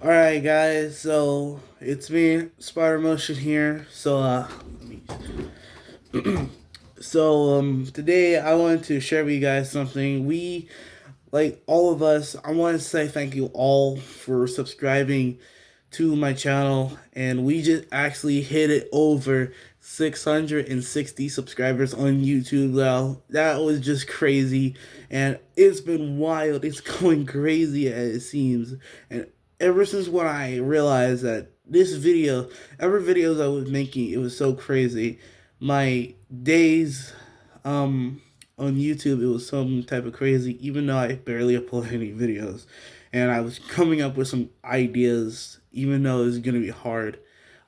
Alright guys, so it's me, Spider Motion here. Today I wanted to share with you guys something. Like all of us, I want to say thank you all for subscribing to my channel, and we just actually hit it over 660 subscribers on YouTube now. That was just crazy, and it's been wild. It's going crazy as it seems, and ever since when I realized that this video, every videos I was making, it was so crazy. My days, on YouTube, it was some type of crazy, even though I barely upload any videos. And I was coming up with some ideas, even though it was going to be hard.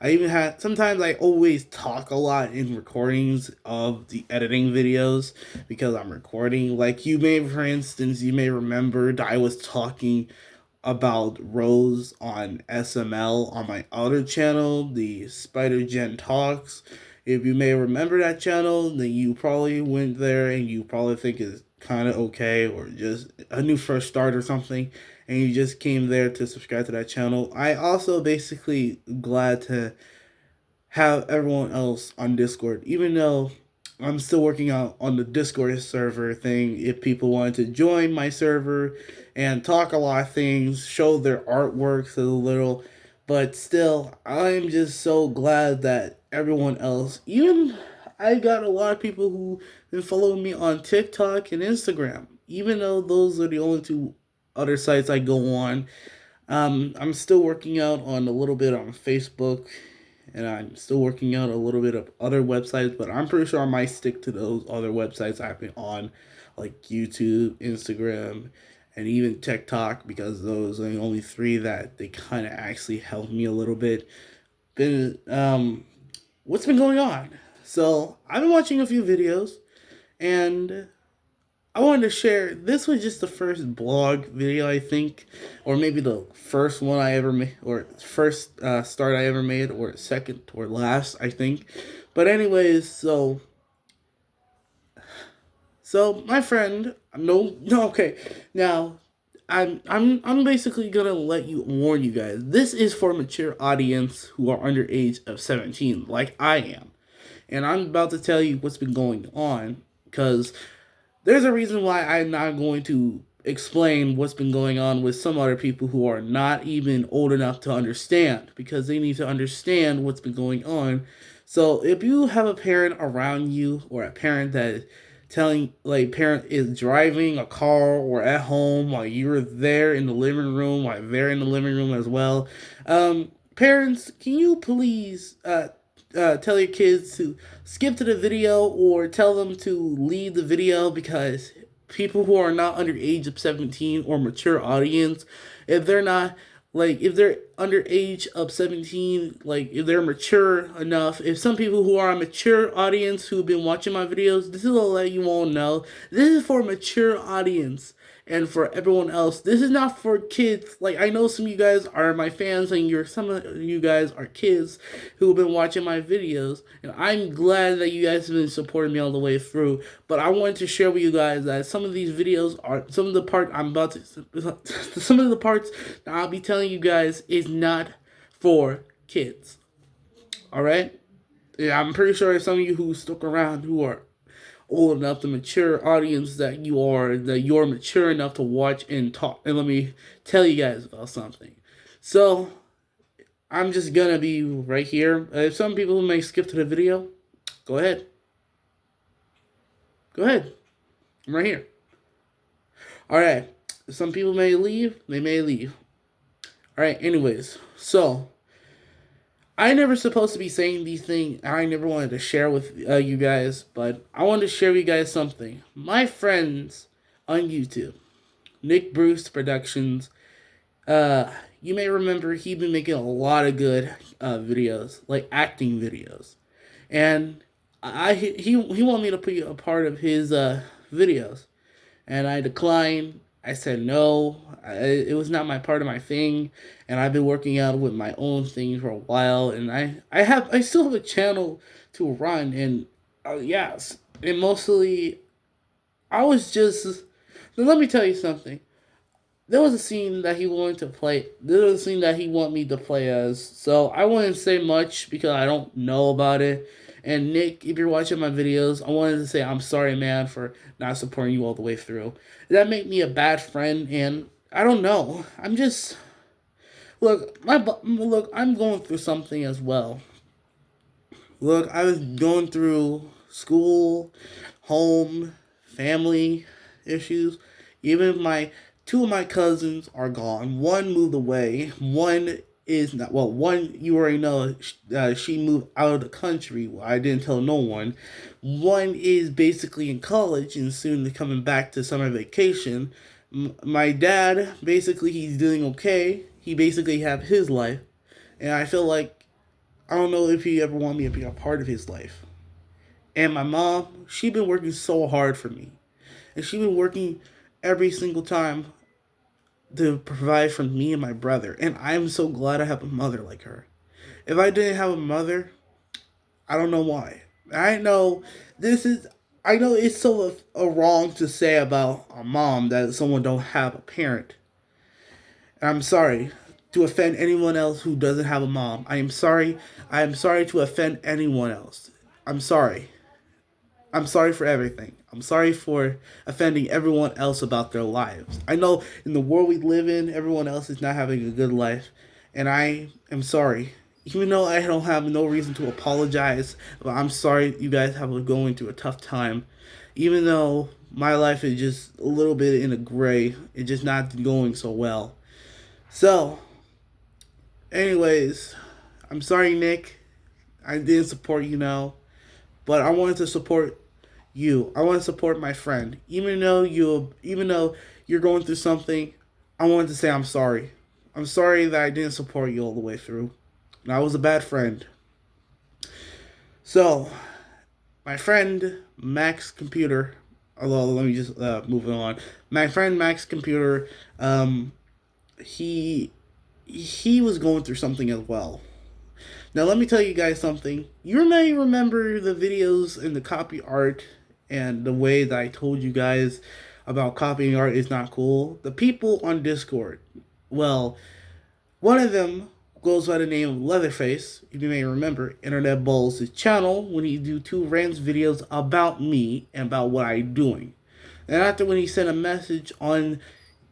I even had, sometimes I always talk a lot in recordings of the editing videos because I'm recording. Like you may, for instance, you may remember that I was talking about Rose on SML on my other channel, the Spider Gen Talks. If you may remember that channel, then you probably went there and you probably think it's kind of okay or just a new fresh start or something, and you just came there to subscribe to that channel. I also basically glad to have everyone else on Discord, even though I'm still working out on the Discord server thing. If people wanted to join my server and talk a lot of things, show their artworks a little, but still, I'm just so glad that everyone else, even I got a lot of people who been following me on TikTok and Instagram, even though those are the only two other sites I go on. I'm still working out on a little bit on Facebook, and I'm still working out a little bit of other websites, but I'm pretty sure I might stick to those other websites I've been on, like YouTube, Instagram, and even TikTok, because those are the only three that they kind of actually help me a little bit. Been what's been going on? So I've been watching a few videos, and I wanted to share. This was just the first blog video, I think, or maybe the first one I ever made, or first start I ever made, or second or last, I think. But anyways, so my friend, no, okay, now I'm basically gonna let you warn you guys. This is for mature audience who are under age of 17, like I am, and I'm about to tell you what's been going on because there's a reason why I'm not going to explain what's been going on with some other people who are not even old enough to understand, because they need to understand what's been going on. So if you have a parent around you, or a parent that telling, like, parent is driving a car or at home while you're there in the living room, while they're in the living room as well, parents, can you please tell your kids to skip to the video, or tell them to leave the video, because people who are not under age of 17 or mature audience, if they're not, like, if they're under age of 17, like if they're mature enough, if some people who are a mature audience who've been watching my videos, this is to let you all know, this is for mature audience. And for everyone else, this is not for kids. Like, I know some of you guys are my fans, and some of you guys are kids who have been watching my videos, and I'm glad that you guys have been supporting me all the way through. But I wanted to share with you guys that some of these videos are, some of the part I'm about to some of the parts that I'll be telling you guys is not for kids. All right? Yeah, I'm pretty sure some of you who stuck around, who are old enough, the mature audience that you are, that you're mature enough to watch and talk. And let me tell you guys about something. So I'm just gonna be right here. If some people may skip to the video, go ahead. Go ahead. I'm right here. All right. Some people may leave. They may leave. All right. Anyways, so I never supposed to be saying these things. I never wanted to share with you guys, but I wanted to share with you guys something. My friends on YouTube, Nick Bruce Productions. Uh, you may remember he been making a lot of good videos, like acting videos, and he wanted me to be a part of his videos, and I declined. I said no. It was not my part of my thing, and I've been working out with my own thing for a while, and I still have a channel to run, and yes, and mostly I was just. Let me tell you something. there was a scene that he wanted to play. There was a scene that he wanted me to play as. So I wouldn't say much because I don't know about it. And Nick, if you're watching my videos, I wanted to say I'm sorry, man, for not supporting you all the way through. That made me a bad friend, and I don't know. I'm just look. I'm going through something as well. Look, I was going through school, home, family issues. Even my two of my cousins are gone. One moved away. One is not. Well, one you already know. She moved out of the country. Well, I didn't tell no one. One is basically in college and soon coming back to summer vacation. My dad basically he's doing okay. He basically have his life, and I feel like I don't know if he ever want me to be a part of his life. And my mom, she been working so hard for me. And she been working every single time to provide for me and my brother. And I'm so glad I have a mother like her. If I didn't have a mother, I don't know why. I know this is I know it's so a wrong to say about a mom that someone don't have a parent. And I'm sorry to offend anyone else who doesn't have a mom. I am sorry. I am sorry to offend anyone else. I'm sorry. I'm sorry for everything. I'm sorry for offending everyone else about their lives. I know in the world we live in, everyone else is not having a good life, and I am sorry. Even though I don't have no reason to apologize, but I'm sorry you guys have going through a tough time. Even though my life is just a little bit in a gray, it's just not going so well. So, anyways, I'm sorry, Nick. I didn't support you now, but I wanted to support you. I want to support my friend. Even though you're going through something, I wanted to say I'm sorry. I'm sorry that I didn't support you all the way through. And I was a bad friend. So, my friend Max Computer. Although let me just move on. My friend Max Computer, he he was going through something as well. Now let me tell you guys something. You may remember the videos and the copy art and the way that I told you guys about copying art is not cool. The people on Discord, well, one of them goes by the name of Leatherface, if you may remember, Internet Balls' channel when he do two rants videos about me and about what I'm doing. And after when he sent a message on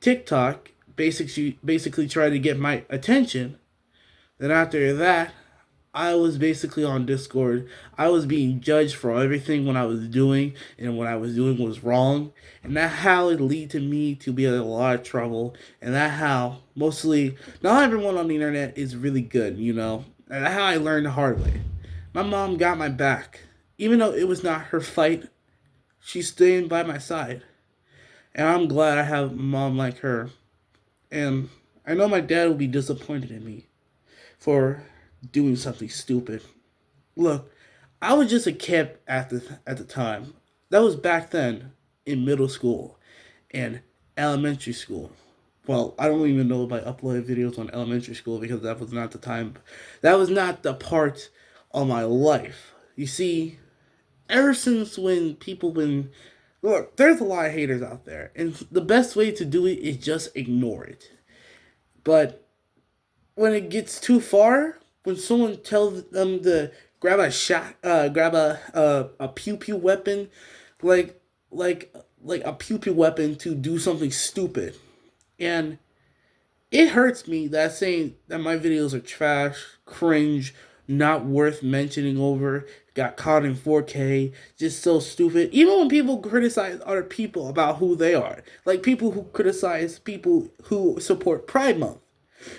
TikTok, basically trying to get my attention, then after that, I was basically on Discord. I was being judged for everything when I was doing, and what I was doing was wrong. And that how it lead to me to be in a lot of trouble. And that how mostly not everyone on the internet is really good, you know. And that how I learned the hard way. My mom got my back, even though it was not her fight. She stayed by my side, and I'm glad I have a mom like her. And I know my dad will be disappointed in me for doing something stupid. Look, I was just a kid at the time. That was back then in middle school and elementary school. Well, I don't even know if I uploaded videos on elementary school because that was not the time. That was not the part of my life. You see, ever since when people been look, there's a lot of haters out there, and the best way to do it is just ignore it. But when it gets too far, when someone tells them to grab a pew pew weapon, like like a pew pew weapon to do something stupid, and it hurts me that saying that my videos are trash, cringe, not worth mentioning over, got caught in 4K, just so stupid. Even when people criticize other people about who they are, like people who criticize people who support Pride Month.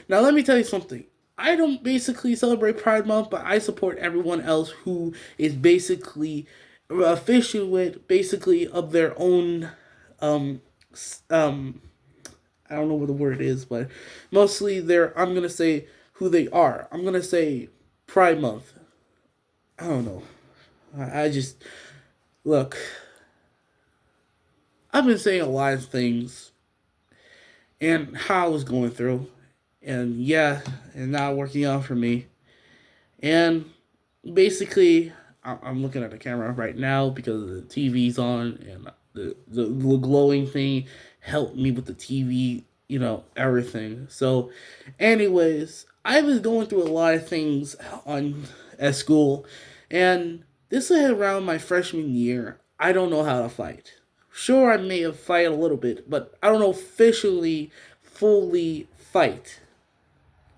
Now, let me tell you something. I don't basically celebrate Pride Month, but I support everyone else who is basically official with basically of their own um um I don't know what the word is, but mostly they're I'm gonna say who they are. I'm gonna say Pride Month. I don't know. I just look. I've been saying a lot of things and how I was going through, and yeah, and not working out for me. And basically, I'm looking at the camera right now because the TV's on, and the glowing thing helped me with the TV. everything. So, anyways, I was going through a lot of things on at school, and this was around my freshman year. I don't know how to fight. Sure, I may have fight a little bit, but I don't officially, fully fight.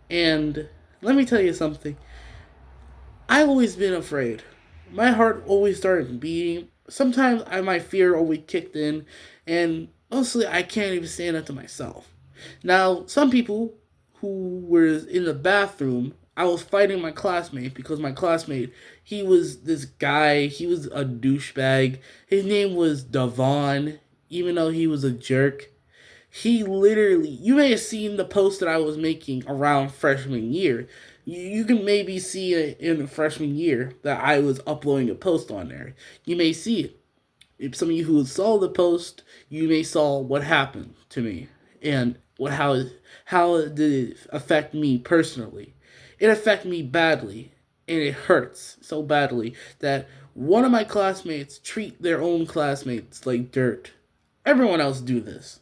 And let me tell you something. I've always been afraid. My heart always started beating. Sometimes my fear always kicked in, and mostly I can't even stand up to myself. Now, some people who were in the bathroom, I was fighting my classmate because my classmate, he was this guy, he was a douchebag. His name was Devon, even though he was a jerk. He literally, you may have seen the post that I was making around freshman year. You can maybe see it in freshman year that I was uploading a post on there. You may see it. If some of you who saw the post, you may saw what happened to me and how did it affect me personally. It affected me badly, and it hurts so badly that one of my classmates treat their own classmates like dirt. Everyone else do this.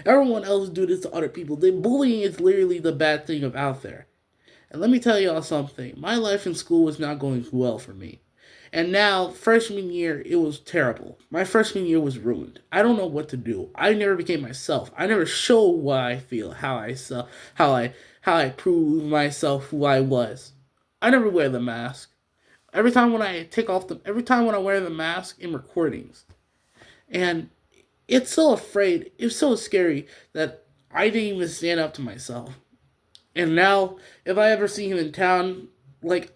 Everyone else do this to other people. The bullying is literally the bad thing of out there. And let me tell y'all something. My life in school was not going well for me. And now, freshman year, it was terrible. My freshman year was ruined. I don't know what to do. I never became myself. I never showed what I feel, how I prove myself who I was. I never wear the mask. Every time when I wear the mask in recordings. And it's so afraid, it's so scary that I didn't even stand up to myself. And now, if I ever see him in town, yesterday,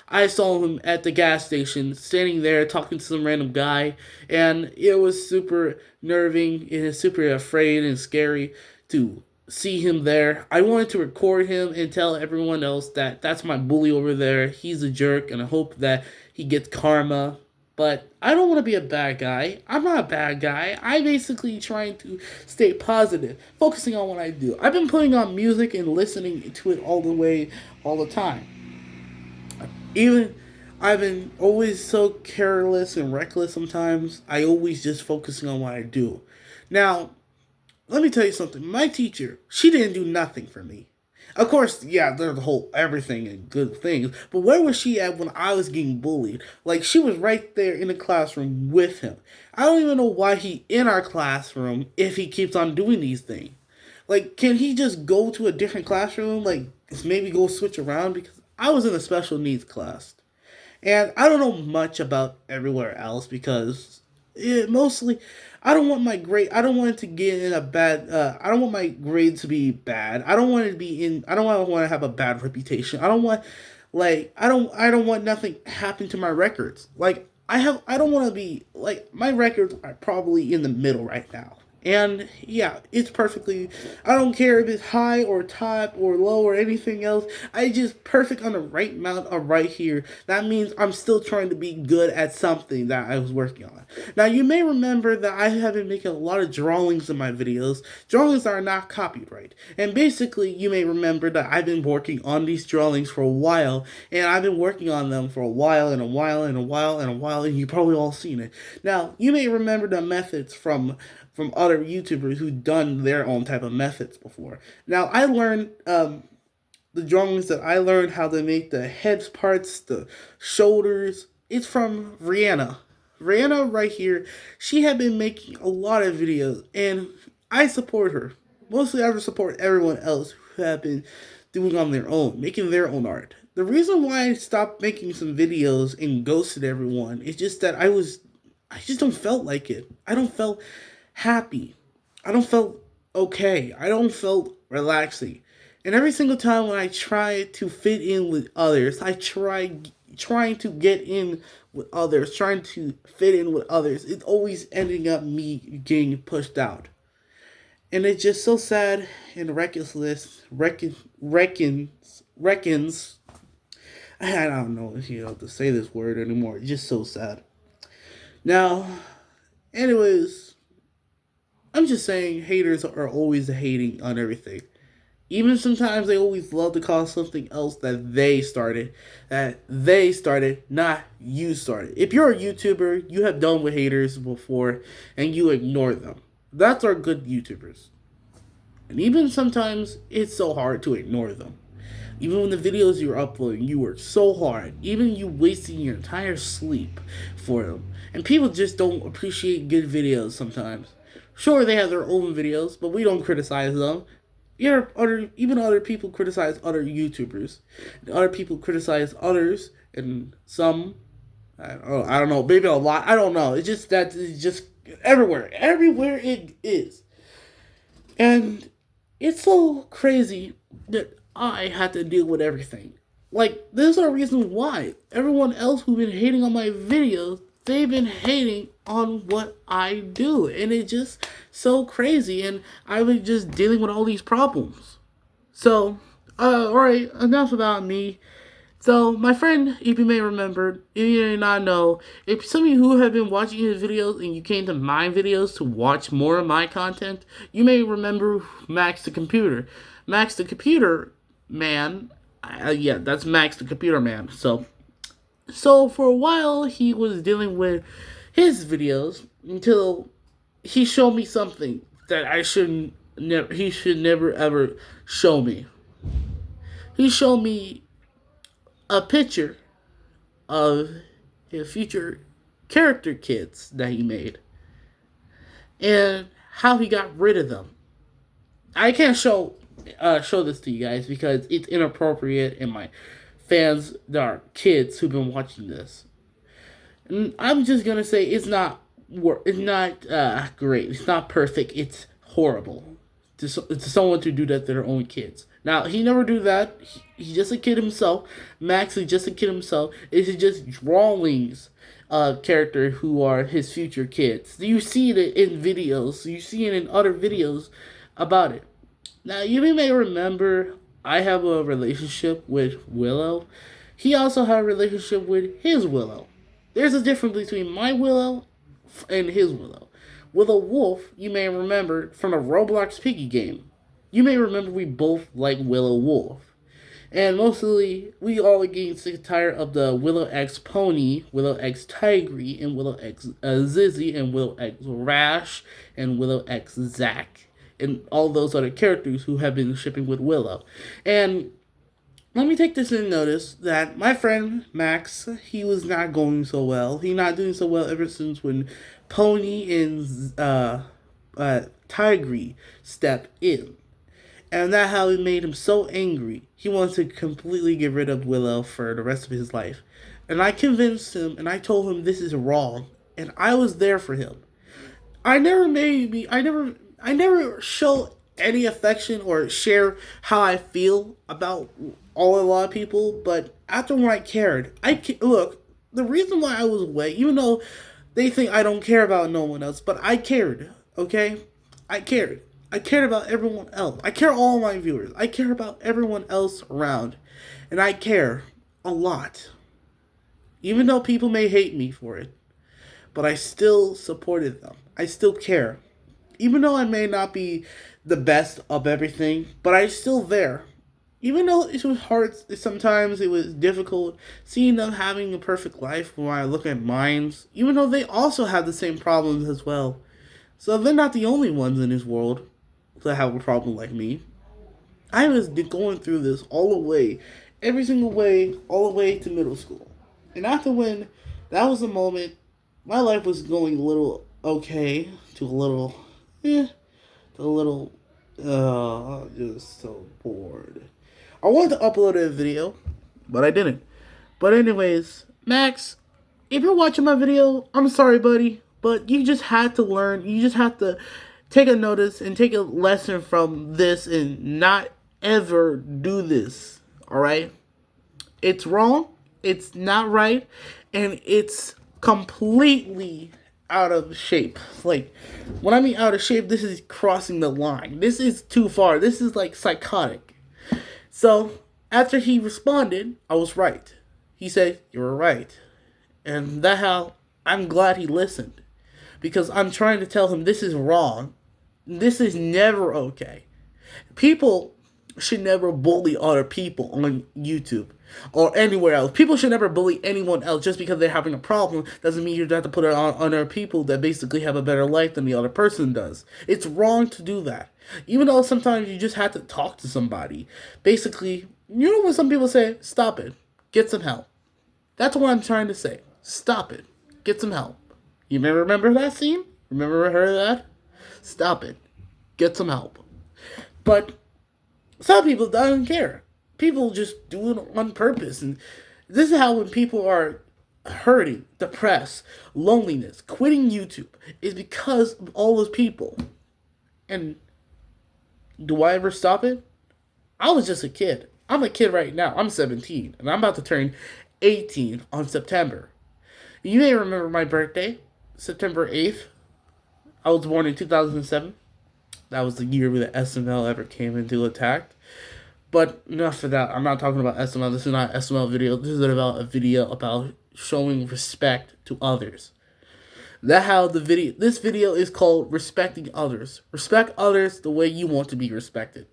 I saw him at the gas station, standing there talking to some random guy, and it was super nerving and super afraid and scary to see him there. I wanted to record him and tell everyone else that that's my bully over there. He's a jerk, and I hope that he gets karma. But I don't want to be a bad guy. I'm not a bad guy. I'm basically trying to stay positive, focusing on what I do. I've been putting on music and listening to it all the time. Even I've been always so careless and reckless sometimes. I always just focusing on what I do. Now, let me tell you something. My teacher, she didn't do nothing for me. Of course, yeah, there's the whole everything and good things, but where was she at when I was getting bullied? Like, she was right there in the classroom with him. I don't even know why he in our classroom if he keeps on doing these things. Like, can he just go to a different classroom? Like, maybe go switch around? Because I was in a special needs class. And I don't know much about everywhere else because mostly I don't want my grade. I don't want it to get in a bad. I don't want my grade to be bad. I don't want it to be in. I don't want to have a bad reputation. I don't want I don't want nothing happen to my records. Like I have. I don't want to be like my records are probably in the middle right now. And yeah, it's perfectly. I don't care if it's high or top or low or anything else. I just perfect on the right amount of right here. That means I'm still trying to be good at something that I was working on. Now you may remember that I have been making a lot of drawings in my videos. Drawings are not copyright. And basically you may remember that I've been working on these drawings for a while. And I've been working on them for a while and a while and a while and a while. And you probably all seen it. Now you may remember the methods from other YouTubers who've done their own type of methods before. Now, I learned the drawings that I learned how to make the heads parts, the shoulders. It's from Rihanna. Rihanna right here, she had been making a lot of videos, and I support her. Mostly I support everyone else who have been doing on their own, making their own art. The reason why I stopped making some videos and ghosted everyone is just that I just don't felt like it. I don't felt happy. I don't felt okay. I don't felt relaxing. And every single time when I try to fit in with others, trying to get in with others, trying to fit in with others, it's always ending up me getting pushed out. And it's just so sad and reckons. I don't know if you know to say this word anymore. It's just so sad. Now, anyways, I'm just saying haters are always hating on everything. Even sometimes they always love to call something else that they started, not you started. If you're a YouTuber, you have done with haters before and you ignore them. That's our good YouTubers. And even sometimes it's so hard to ignore them. Even when the videos you're uploading, you work so hard. Even you wasting your entire sleep for them. And people just don't appreciate good videos sometimes. Sure, they have their own videos, but we don't criticize them. Even other people criticize other YouTubers. Other people criticize others, and some, I don't know, maybe a lot. I don't know. It's just that it's just everywhere it is, and it's so crazy that I had to deal with everything. Like, there's a reason why everyone else who's been hating on my videos, they've been hating on what I do. And it's just so crazy. And I was just dealing with all these problems. So, alright, enough about me. So, my friend, if you may remember, if you may not know, if some of you who have been watching his videos and you came to my videos to watch more of my content, you may remember Max the Computer. Max the Computer Man, yeah, that's Max the Computer Man. So for a while, he was dealing with his videos until he showed me something that he should never ever show me. He showed me a picture of his future character kits that he made and how he got rid of them. I can't show this to you guys because it's inappropriate, and my fans that are kids who've been watching this. And I'm just gonna say it's not great. It's not perfect. It's horrible to someone to do that to their own kids. Now, he never do that. He's just a kid himself. Max is just a kid himself. It's just drawings of character who are his future kids. You see it in videos. You see it in other videos about it. Now, you may remember I have a relationship with Willow. He also had a relationship with his Willow. There's a difference between my Willow and his Willow. Willow Wolf, you may remember from a Roblox Piggy game. You may remember we both like Willow Wolf. And mostly, we all getting sick and tired of the Willow X Pony, Willow X Tigre, and Willow X Zizzy, and Willow X Rash, and Willow X Zack, and all those other characters who have been shipping with Willow. And let me take this in notice that my friend Max, he was not going so well. He not doing so well ever since when Pony and Tigre stepped in. And that how it made him so angry. He wanted to completely get rid of Willow for the rest of his life. And I convinced him and I told him this is wrong. And I was there for him. I never show any affection or share how I feel about a lot of people, but after when I cared, look, the reason why I was away, even though they think I don't care about no one else, but I cared, okay? I cared. I cared about everyone else. I care all my viewers. I care about everyone else around. And I care a lot. Even though people may hate me for it. But I still supported them. I still care. Even though I may not be the best of everything, but I'm still there. Even though it was hard, sometimes it was difficult seeing them having a perfect life when I look at mine. Even though they also have the same problems as well. So they're not the only ones in this world that have a problem like me. I was going through this all the way, every single way, all the way to middle school. And after when that was the moment, my life was going a little okay to a little, just so bored. I wanted to upload a video, but I didn't. But anyways, Max, if you're watching my video, I'm sorry, buddy, but you just had to learn. You just have to take a notice and take a lesson from this and not ever do this, alright? It's wrong, it's not right, and it's completely out of shape. Like, when I mean out of shape, this is crossing the line. This is too far. This is like psychotic. So, after he responded, I was right. He said, "You were right." And that how I'm glad he listened. Because I'm trying to tell him this is wrong. This is never okay. People should never bully other people on YouTube or anywhere else. People should never bully anyone else just because they're having a problem. Doesn't mean you have to put it on other people that basically have a better life than the other person does. It's wrong to do that. Even though sometimes you just have to talk to somebody. Basically, you know what some people say? Stop it. Get some help. That's what I'm trying to say. Stop it. Get some help. You may remember that scene? Remember heard that? Stop it. Get some help. But some people don't care. People just do it on purpose. And this is how when people are hurting, depressed, loneliness, quitting YouTube is because of all those people. And do I ever stop it? I was just a kid. I'm a kid right now. I'm 17 and I'm about to turn 18 on September. You may remember my birthday, September 8th. I was born in 2007. That was the year that SML ever came into attack. But enough of that. I'm not talking about SML. This is not an SML video. This is about a video about showing respect to others. This video is called Respecting Others. Respect others the way you want to be respected.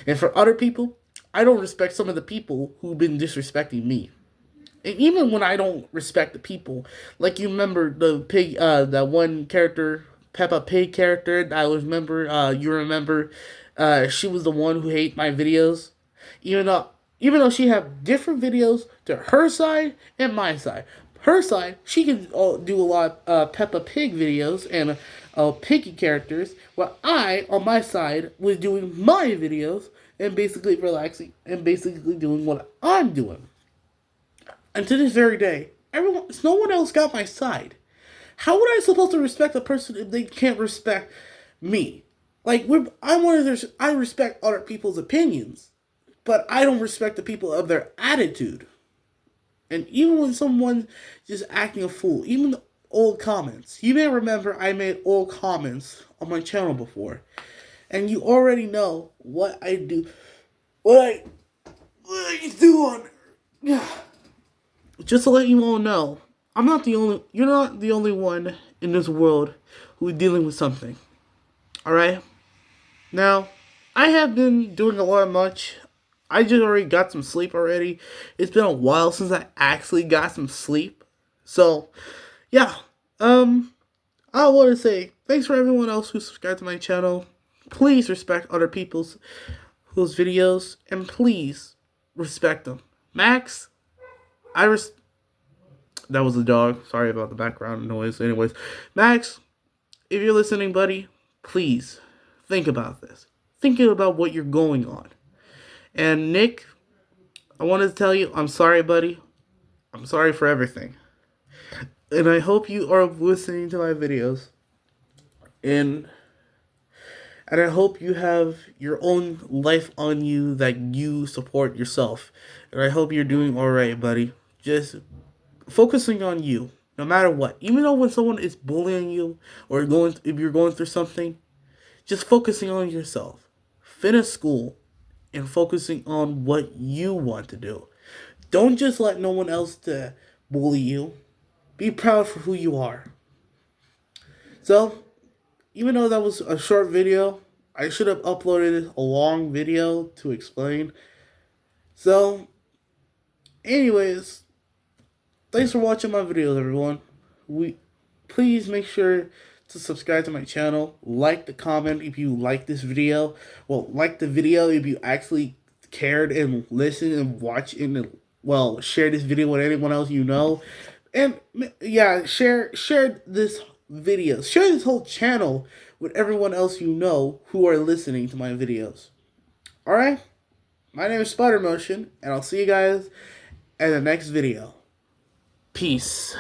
And for other people, I don't respect some of the people who've been disrespecting me. And even when I don't respect the people, like you remember the pig, that one character, Peppa Pig character. You remember, she was the one who hated my videos, even though she have different videos to her side and my side. Her side, she can do a lot of Peppa Pig videos and piggy characters, while I, on my side, was doing my videos and basically relaxing and basically doing what I'm doing. And to this very day, no one else got my side. How would I supposed to respect a person if they can't respect me? Like I respect other people's opinions, but I don't respect the people of their attitude. And even when someone just acting a fool, even the old comments. You may remember I made old comments on my channel before, and you already know what I do. What I do on. Just to let you all know, you're not the only one in this world who is dealing with something. Alright? Now, I have been doing a lot much. I just already got some sleep already. It's been a while since I actually got some sleep. So, yeah. I want to say thanks for everyone else who subscribed to my channel. Please respect other people's videos, and please respect them. Max, that was a dog. Sorry about the background noise. Anyways, Max, if you're listening, buddy, please think about this. Think about what you're going on. And Nick, I wanted to tell you, I'm sorry, buddy. I'm sorry for everything. And I hope you are listening to my videos. And I hope you have your own life on you that you support yourself. And I hope you're doing alright, buddy. Just focusing on you, no matter what. Even though when someone is bullying you or if you're going through something, just focusing on yourself. Finish school and focusing on what you want to do. Don't just let no one else to bully you. Be proud for who you are. So, even though that was a short video, I should have uploaded a long video to explain. So, anyways, thanks for watching my videos, everyone. Please make sure to subscribe to my channel. Like the comment if you like this video. Well, like the video if you actually cared and listened and watched and share this video with anyone else you know. And yeah, share this video. Share this whole channel with everyone else you know who are listening to my videos. Alright? My name is Spider Motion, and I'll see you guys in the next video. Peace.